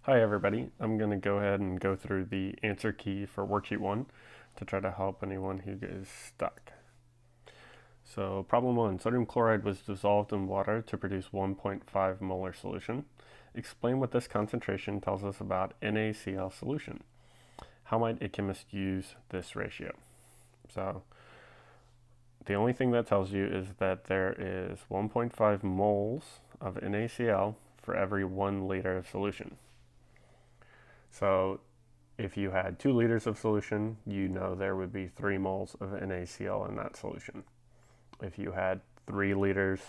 Hi everybody, I'm going to go ahead and go through the answer key for worksheet 1 to try to help anyone who is stuck. So problem 1, sodium chloride was dissolved in water to produce 1.5 molar solution. Explain what this concentration tells us about NaCl solution. How might a chemist use this ratio? So the only thing that tells you is that there is 1.5 moles of NaCl for every 1 liter of solution. So if you had 2 liters of solution, you know there would be 3 moles of NaCl in that solution. If you had 3 liters,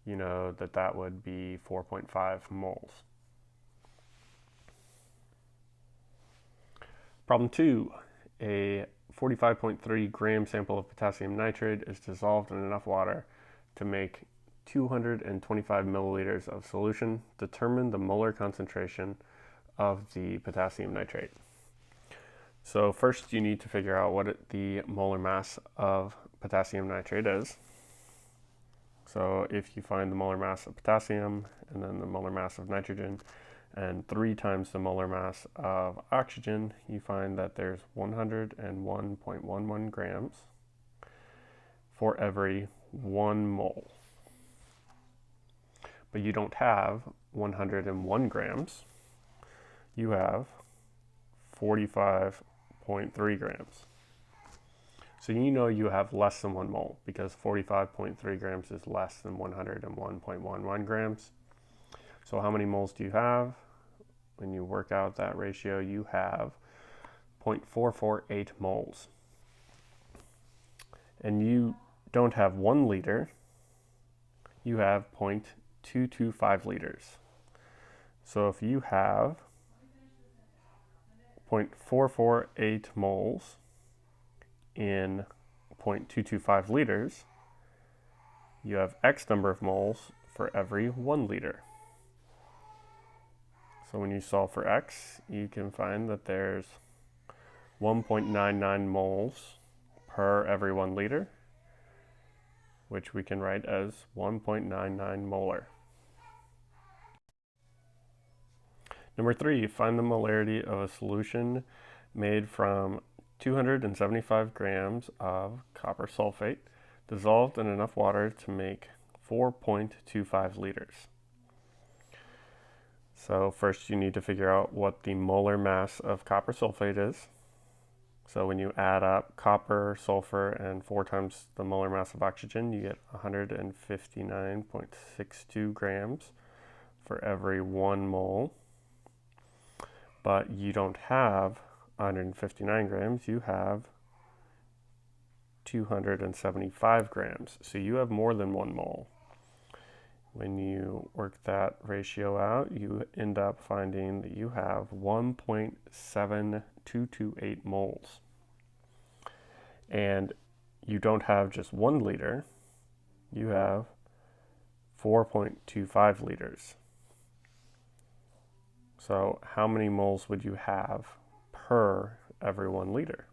you know that would be 4.5 moles. Problem 2, a 45.3 gram sample of potassium nitrate is dissolved in enough water to make 225 milliliters of solution. Determine the molar concentration of the potassium nitrate. So first you need to figure out what the molar mass of potassium nitrate is. So if you find the molar mass of potassium and then the molar mass of nitrogen and 3 times the molar mass of oxygen, you find that there's 101.11 grams for every 1 mole. But you don't have 101 grams, you have 45.3 grams. So you know you have less than 1 mole because 45.3 grams is less than 101.11 grams. So how many moles do you have? When you work out that ratio, you have 0.448 moles. And you don't have 1 liter, you have 0.225 liters. So if you have 0.448 moles in 0.225 liters, you have X number of moles for every 1 liter. So when you solve for X, you can find that there's 1.99 moles per every 1 liter, which we can write as 1.99 molar. Number 3, find the molarity of a solution made from 275 grams of copper sulfate dissolved in enough water to make 4.25 liters. So first you need to figure out what the molar mass of copper sulfate is. So when you add up copper, sulfur, and 4 times the molar mass of oxygen, you get 159.62 grams for every 1 mole. But you don't have 159 grams, you have 275 grams. So you have more than 1 mole. When you work that ratio out, you end up finding that you have 1.7228 moles. And you don't have just 1 liter, you have 4.25 liters. So how many moles would you have per every 1 liter?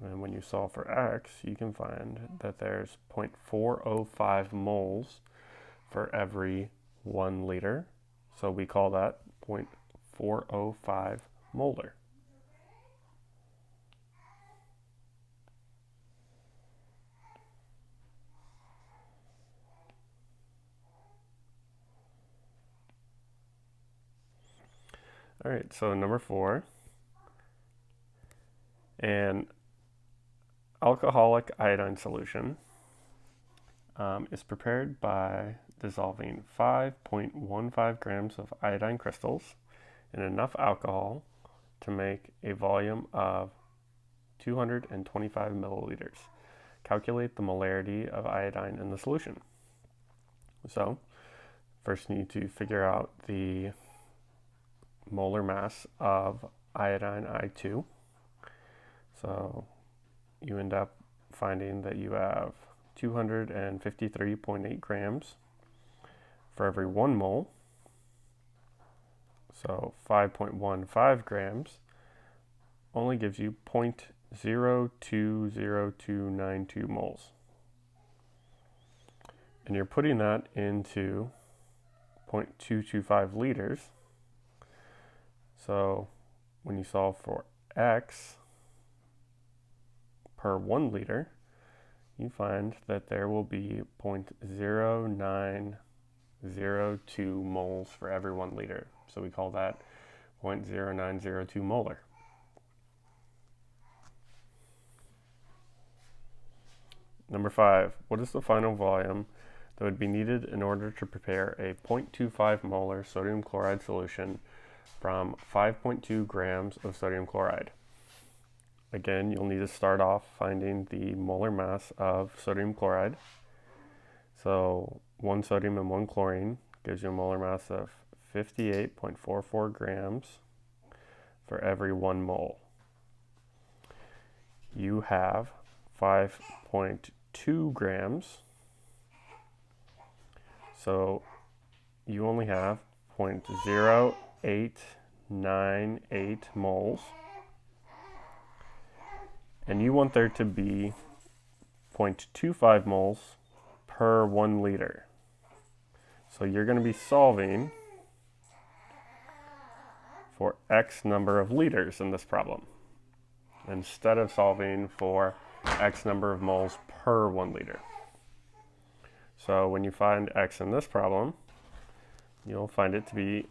And when you solve for X, you can find that there's 0.405 moles for every 1 liter. So we call that 0.405 molar. All right, so number 4, an alcoholic iodine solution is prepared by dissolving 5.15 grams of iodine crystals in enough alcohol to make a volume of 225 milliliters. Calculate the molarity of iodine in the solution. So first you need to figure out the molar mass of iodine I2. So you end up finding that you have 253.8 grams for every 1 mole. So 5.15 grams only gives you 0.020292 moles. And you're putting that into 0.225 liters. So when you solve for X per 1 liter, you find that there will be 0.0902 moles for every 1 liter. So we call that 0.0902 molar. Number 5, what is the final volume that would be needed in order to prepare a 0.25 molar sodium chloride solution from 5.2 grams of sodium chloride? Again, you'll need to start off finding the molar mass of sodium chloride. So 1 sodium and 1 chlorine gives you a molar mass of 58.44 grams for every 1 mole. You have 5.2 grams, so you only have 0.0898 moles, and you want there to be 0.25 moles per 1 liter. So you're going to be solving for X number of liters in this problem, instead of solving for X number of moles per 1 liter. So when you find X in this problem, you'll find it to be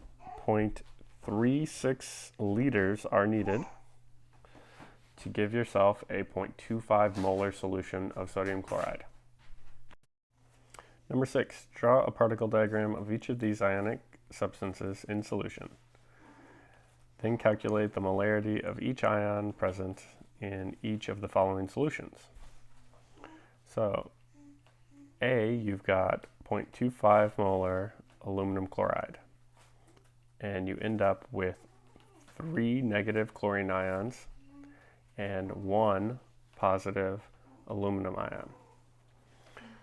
0.36 liters are needed to give yourself a 0.25 molar solution of sodium chloride. Number 6, draw a particle diagram of each of these ionic substances in solution. Then calculate the molarity of each ion present in each of the following solutions. So A, you've got 0.25 molar aluminum chloride, and you end up with 3 negative chlorine ions and 1 positive aluminum ion.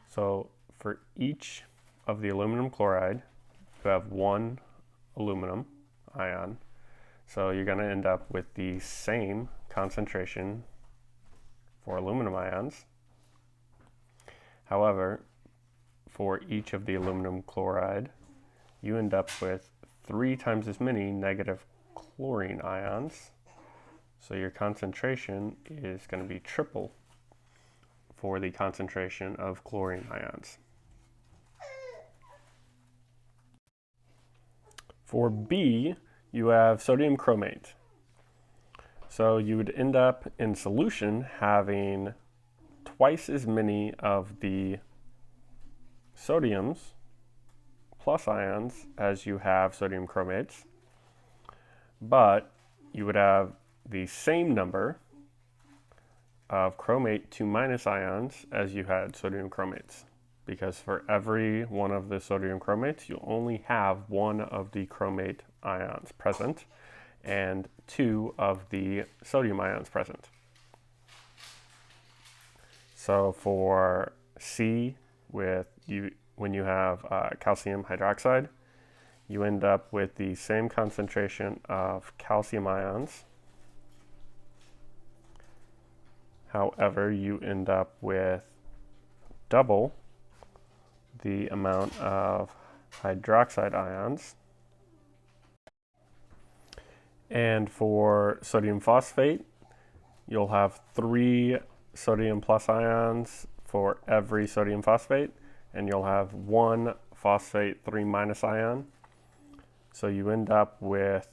So for each of the aluminum chloride, you have 1 aluminum ion. So you're going to end up with the same concentration for aluminum ions. However, for each of the aluminum chloride, you end up with 3 times as many negative chlorine ions. So your concentration is going to be triple for the concentration of chlorine ions. For B, you have sodium chromate. So you would end up in solution having twice as many of the sodiums plus ions as you have sodium chromates, but you would have the same number of chromate 2 minus ions as you had sodium chromates, because for every one of the sodium chromates, you only have 1 of the chromate ions present and 2 of the sodium ions present. So for C, when you have calcium hydroxide, you end up with the same concentration of calcium ions. However, you end up with double the amount of hydroxide ions. And for sodium phosphate, you'll have 3 sodium plus ions for every sodium phosphate, and you'll have 1 phosphate 3 minus ion. So you end up with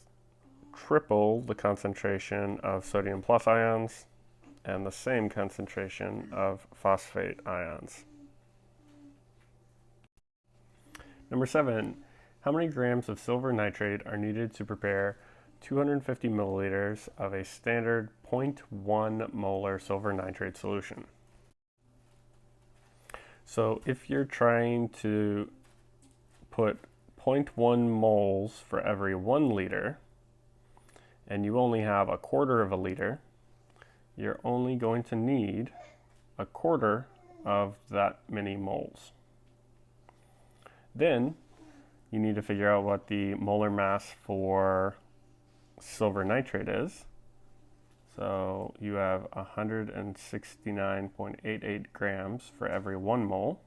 triple the concentration of sodium plus ions and the same concentration of phosphate ions. Number 7, how many grams of silver nitrate are needed to prepare 250 milliliters of a standard 0.1 molar silver nitrate solution? So if you're trying to put 0.1 moles for every 1 liter, and you only have 1/4 of a liter, you're only going to need 1/4 of that many moles. Then you need to figure out what the molar mass for silver nitrate is. So you have 169.88 grams for every 1 mole,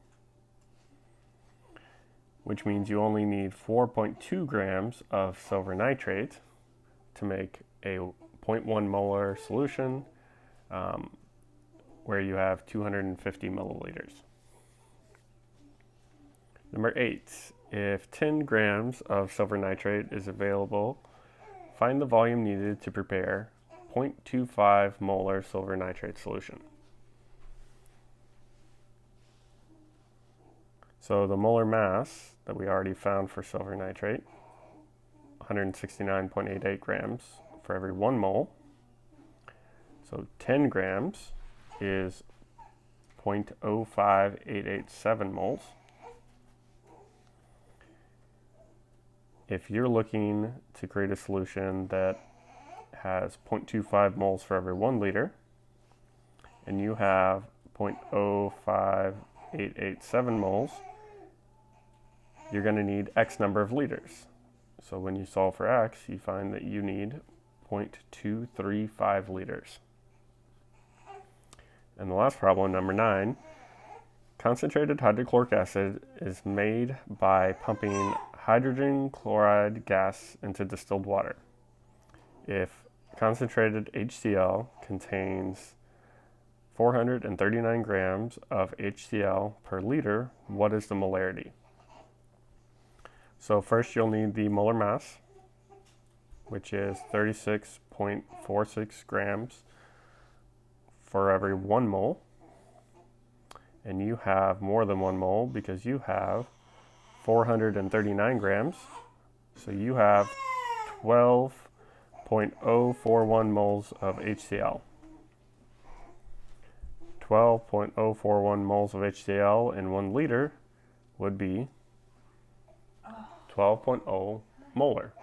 which means you only need 4.2 grams of silver nitrate to make a 0.1 molar solution where you have 250 milliliters. Number 8, if 10 grams of silver nitrate is available, find the volume needed to prepare 0.25 molar silver nitrate solution. So the molar mass that we already found for silver nitrate, 169.88 grams for every 1 mole. So 10 grams is 0.05887 moles. If you're looking to create a solution that has 0.25 moles for every 1 liter, and you have 0.05887 moles, you're going to need X number of liters. So when you solve for X, you find that you need 0.235 liters. And the last problem, number 9, concentrated hydrochloric acid is made by pumping hydrogen chloride gas into distilled water. If concentrated HCl contains 439 grams of HCl per liter, what is the molarity? So first you'll need the molar mass, which is 36.46 grams for every 1 mole. And you have more than 1 mole because you have 439 grams. So you have 12.041 moles of HCl. 12.041 moles of HCl in 1 liter would be 12.0 molar.